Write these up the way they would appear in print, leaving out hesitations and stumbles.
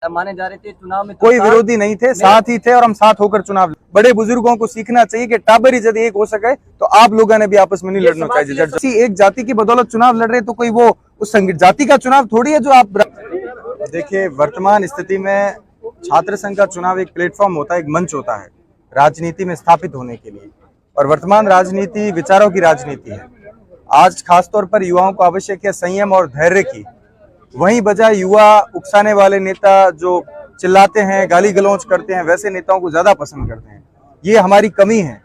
माने जा रहे थे चुनाव में, कोई विरोधी नहीं थे, साथ ही थे और हम साथ होकर चुनाव। बड़े बुजुर्गों को सीखना चाहिए कि टाबरी यदि एक हो सके तो आप लोगों ने भी आपस में नहीं लड़ना चाहिए। किसी एक जाति की बदौलत चुनाव लड़ रहे तो कोई वो उस जाति का चुनाव थोड़ी है जो आप। देखिए, वर्तमान स्थिति में छात्र संघ का चुनाव एक प्लेटफॉर्म होता है, एक मंच होता है राजनीति में स्थापित होने के लिए, और वर्तमान राजनीति विचारों की राजनीति है। आज खासतौर पर युवाओं को आवश्यक है संयम और धैर्य की, वहीं बजाय युवा उकसाने वाले नेता जो चिल्लाते हैं, गाली गलौज करते हैं, वैसे नेताओं को ज्यादा पसंद करते हैं। ये हमारी कमी है,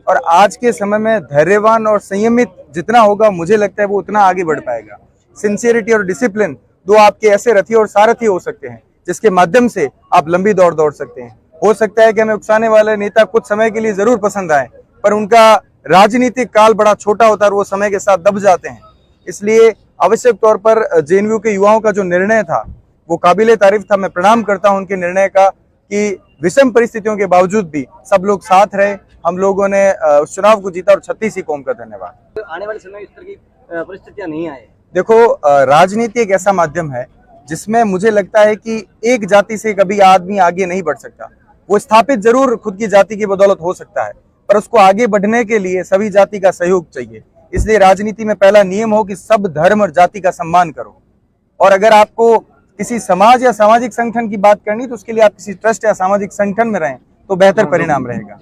और आज के समय में धैर्यवान और संयमित जितना होगा, मुझे लगता है वो उतना आगे बढ़ पाएगा। सिंसियरिटी और डिसिप्लिन दो आपके ऐसे रथी और सारथी हो सकते हैं जिसके माध्यम से आप लंबी दौड़ सकते हैं। हो सकता है कि हमें उकसाने वाले नेता कुछ समय के लिए जरूर पसंद आए, पर उनका राजनीतिक काल बड़ा छोटा होता है और वो समय के साथ दब जाते हैं। इसलिए आवश्यक तौर पर जेएनयू के युवाओं का जो निर्णय था वो काबिले तारीफ था। मैं प्रणाम करता हूं उनके निर्णय का कि विषम परिस्थितियों के बावजूद भी सब लोग साथ रहे, हम लोगों ने उस चुनाव को जीता, और 36 ही कौम का धन्यवाद। आने वाले समय में इस तरह की परिस्थितियां नहीं आए। देखो, राजनीति एक ऐसा माध्यम है जिसमें मुझे लगता है कि एक जाति से कभी आदमी आगे नहीं बढ़ सकता। वो स्थापित जरूर खुद की जाति की बदौलत हो सकता है, पर उसको आगे बढ़ने के लिए सभी जाति का सहयोग चाहिए। इसलिए राजनीति में पहला नियम हो कि सब धर्म और जाति का सम्मान करो, और अगर आपको किसी समाज या सामाजिक संगठन की बात करनी तो उसके लिए आप किसी ट्रस्ट या सामाजिक संगठन में रहें तो बेहतर परिणाम रहेगा।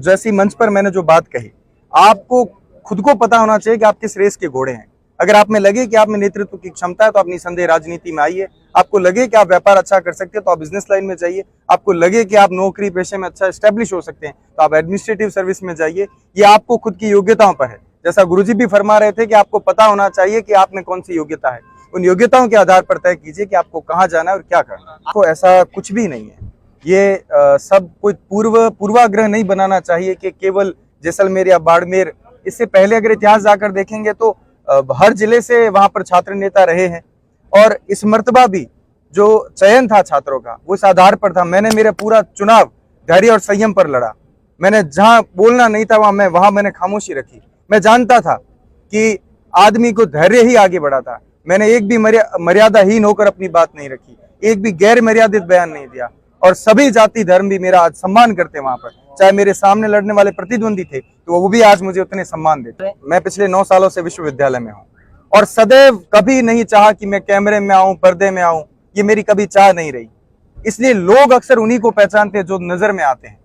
जैसी मंच पर मैंने जो बात कही, आपको खुद को पता होना चाहिए कि आप किस रेस के घोड़े हैं। अगर आप में लगे कि आप में नेतृत्व की क्षमता है तो आप निसंदेह राजनीति में आइए। आपको लगे कि आप व्यापार अच्छा कर सकते हैं तो आप बिजनेस लाइन में जाइए। आपको लगे कि आप नौकरी पेशे में अच्छा एस्टेब्लिश हो सकते हैं तो आप एडमिनिस्ट्रेटिव सर्विस में जाइए। ये आपको खुद की योग्यताओं पर है। जैसा गुरुजी भी फरमा रहे थे कि आपको पता होना चाहिए कि आप में कौन सी योग्यता है, उन योग्यताओं के आधार पर तय कीजिए कि आपको कहाँ जाना है और क्या करना है। आपको ऐसा कुछ भी नहीं है। ये सब कोई पूर्वाग्रह नहीं बनाना चाहिए कि केवल जैसलमेर या बाड़मेर। इससे पहले अगर इतिहास जाकर देखेंगे तो हर जिले से वहां पर छात्र नेता रहे हैं, और इस मर्तबा भी जो चयन था छात्रों का वो इस आधार पर था। मैंने मेरा पूरा चुनाव धैर्य और संयम पर लड़ा। मैंने जहां बोलना नहीं था वहां मैंने खामोशी रखी। मैं जानता था कि आदमी को धैर्य ही आगे बढ़ाता। मैंने एक भी मर्यादाहीन होकर अपनी बात नहीं रखी, एक भी गैर मर्यादित बयान नहीं दिया, और सभी जाति धर्म भी मेरा आज सम्मान करते वहां पर। चाहे मेरे सामने लड़ने वाले प्रतिद्वंदी थे तो वो भी आज मुझे उतने सम्मान देते। मैं पिछले 9 सालों से विश्वविद्यालय में हूँ, और सदैव कभी नहीं चाहा कि मैं कैमरे में आऊं, पर्दे में आऊं। ये मेरी कभी चाह नहीं रही। इसलिए लोग अक्सर उन्हीं को पहचानते हैं जो नजर में आते हैं।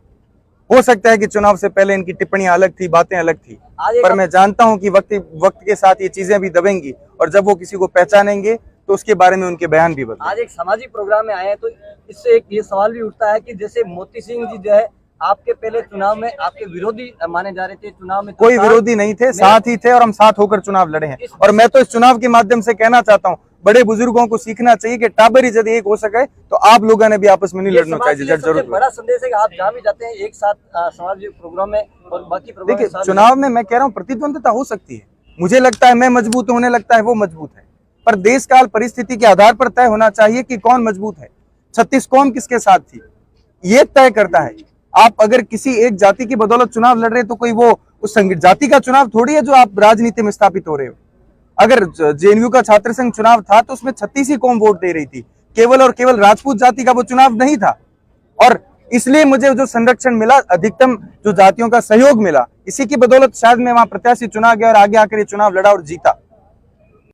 हो सकता है कि चुनाव से पहले इनकी टिप्पणियां अलग थी, बातें अलग थी, पर मैं जानता हूं कि वक्त के साथ ये चीजें भी दबेंगी, और जब वो किसी को पहचानेंगे तो उसके बारे में उनके बयान भी बदलेंगे। आज एक सामाजिक प्रोग्राम में आए हैं तो इससे एक ये सवाल भी उठता है कि जैसे मोती सिंह जी जो है आपके पहले चुनाव में आपके विरोधी माने जा रहे थे चुनाव में, कोई विरोधी नहीं थे, साथ ही थे और हम साथ होकर चुनाव लड़े हैं। और मैं तो इस चुनाव के माध्यम से कहना चाहता हूं, बड़े बुजुर्गों को सीखना चाहिए कि टाबरी यदि एक हो सके तो आप लोगों ने भी आपस में नहीं लड़ना चाहिए। जरूर बड़ा संदेश है कि आप जहाँ भी जाते हैं एक साथ सामाजिक प्रोग्राम में और बाकी प्रोग्राम। देखिए, चुनाव में मैं कह रहा हूँ प्रतिद्वंदिता हो सकती है। मुझे लगता है मैं मजबूत होने लगता है वो मजबूत है, पर देश काल परिस्थिति के आधार पर तय होना चाहिए कि कौन मजबूत है। 36 कौम किसके साथ थी ये तय करता है। आप अगर किसी एक जाति की बदौलत चुनाव लड़ रहे तो कोई वो उस जाति का चुनाव थोड़ी है जो आप राजनीति में स्थापित हो रहे हो। अगर जेएनयू का छात्र संघ चुनाव था तो उसमें 36 ही कौम वोट दे रही थी, केवल और केवल राजपूत जाति का वो चुनाव नहीं था। और इसलिए मुझे जो संरक्षण मिला, अधिकतम जो जातियों का सहयोग मिला, इसी की बदौलत शायद मैं वहां प्रत्याशी चुना गया और आगे आकर ये चुनाव लड़ा और जीता।